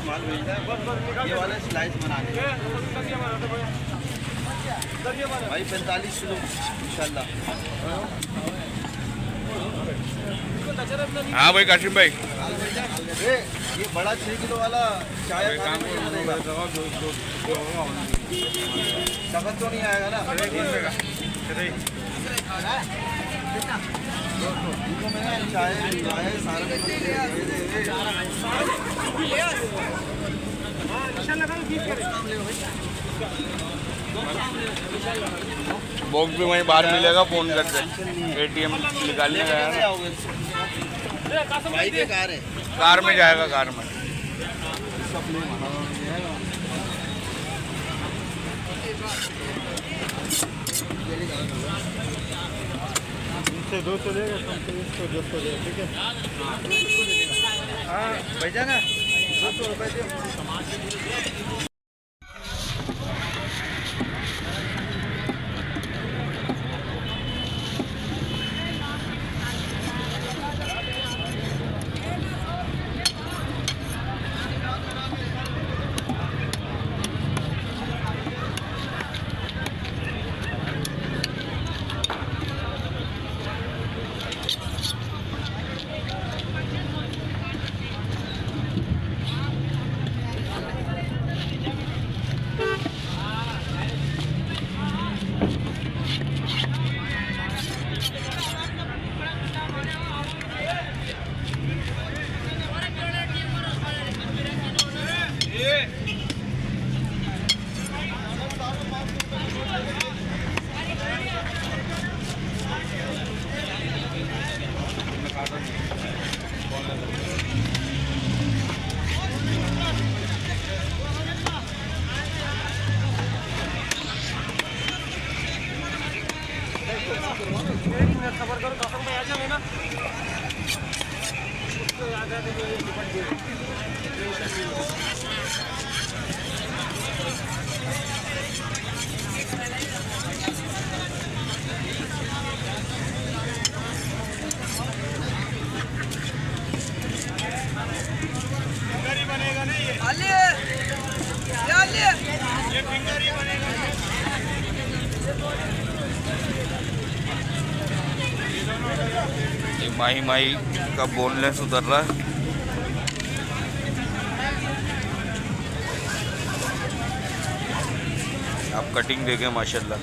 माल भेजना है, ये वाला स्लाइस बनाने भाई 45 किलो इंशाल्लाह। हाँ भाई काशिम भाई, ये बड़ा 6 किलो वाला चाय शक्ल तो नहीं आएगा ना। चाय सारा बॉक्स भी वहीं बाहर मिलेगा, फोन करके ATM निकालने गया है। भाई के कार है, कार में जाएगा, कार में। इससे 200 देगा, कम से 200 देगा, ठीक है। हाँ भैया ना 200 रुपये दे। खबर करो कासम भाई आ जाओ ना, उसको याद है तो ये निपट गया। फिंगर ही बनेगा ना ये, ये फिंगर ही बनेगा ना। माही माही का बोनलेस उतर रहा है। आप कटिंग देखें माशाल्लाह।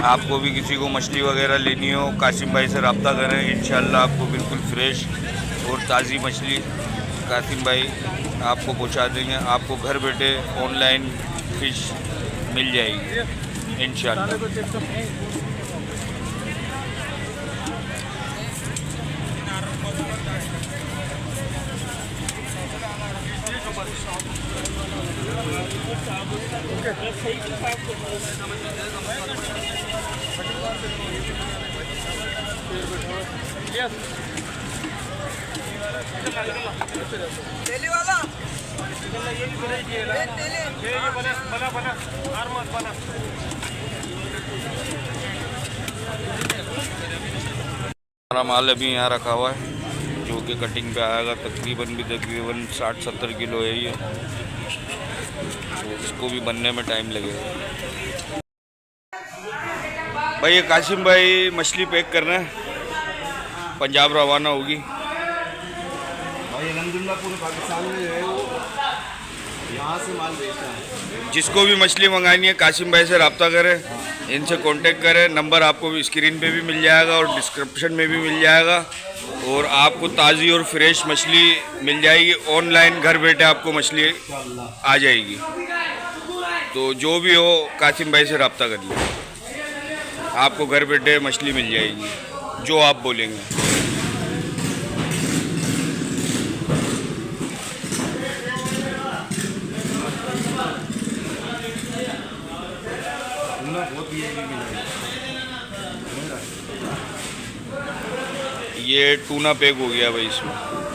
आपको भी किसी को मछली वगैरह लेनी हो, कासिम भाई से रब्ता करें, इंशाल्लाह आपको बिल्कुल फ्रेश और ताज़ी मछली कासिम भाई आपको पहुंचा देंगे। आपको घर बैठे ऑनलाइन फ़िश मिल जाएगी इंशाल्लाह। तेली वाला हमारा माल अभी यहाँ रखा हुआ है जो कि कटिंग पे आएगा। तकरीबन 60-70 किलो है ये, तो इसको भी बनने में टाइम लगेगा। भाई ये कासिम भाई मछली पैक करना है, पंजाब रवाना होगी। भाई अलहमदुलिल्लाह पूरे पाकिस्तान में जो है वो यहाँ से माल बेचता है। जिसको भी मछली मंगानी है कासिम भाई से रब्ता करें, इनसे कांटेक्ट करें। नंबर आपको स्क्रीन पे भी मिल जाएगा और डिस्क्रिप्शन में भी मिल जाएगा। और आपको ताज़ी और फ्रेश मछली मिल जाएगी। ऑनलाइन घर बैठे आपको मछली आ जाएगी। तो जो भी हो कासिम भाई से रब्ता कर लिया। आपको घर बैठे मछली मिल जाएगी जो आप बोलेंगे। टूना बहुत ये भी मिलेगा। ये टूना पैक हो गया भाई इसमें।